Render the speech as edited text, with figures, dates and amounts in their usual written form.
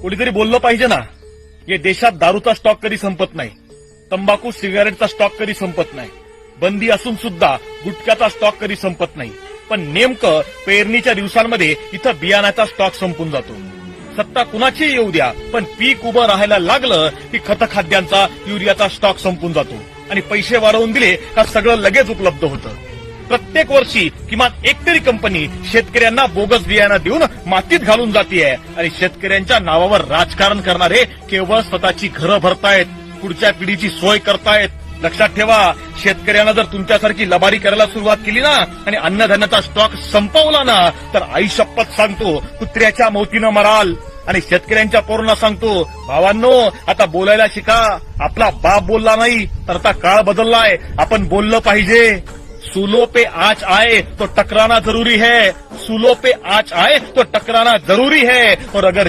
कोणीतरी बोललं पाहिजे ना, या देशात दारूचा स्टॉक कधी संपत नाही, तंबाखू सिगारेटचा स्टॉक कधी संपत नाही, बंदी असून सुद्धा गुटख्याचा स्टॉक कधी संपत नाही. पण नेमकं पेरणीच्या दिवसांमध्ये इथं बियाणाचा स्टॉक संपून जातो. सत्ता कुणाची येऊ द्या, पण पीक उभं राहायला लागलं की खतखाद्यांचा, युरियाचा स्टॉक संपून जातो आणि पैसे वाढवून दिले का सगळं लगेच उपलब्ध होतं. प्रत्येक वर्षी किमान एक तरी कंपनी शेतकऱ्यांना बोगस बियाणं देऊन मातीत घालून जातीये आणि शेतकऱ्यांच्या नावावर राजकारण करणारे केवळ स्वतःची घरं भरतायत, पुढच्या पिढीची सोय करतायत. लक्षात ठेवा, शेतकऱ्यांना जर तुमच्यासारखी लबाडी करायला सुरुवात केली ना आणि अन्नधान्याचा स्टॉक संपवला ना, तर आई शपथ सांगतो कुत्र्याच्या मौतीनं मराल. आणि शेतकऱ्यांच्या पोरांना सांगतो, भावांनो आता बोलायला शिका. आपला बाप बोलला नाही तर आता काळ बदललाय, आपण बोललं पाहिजे. सूलों पे आंच आए तो टकराना जरूरी है, सूलों पे आंच आए तो टकराना जरूरी है. और अगर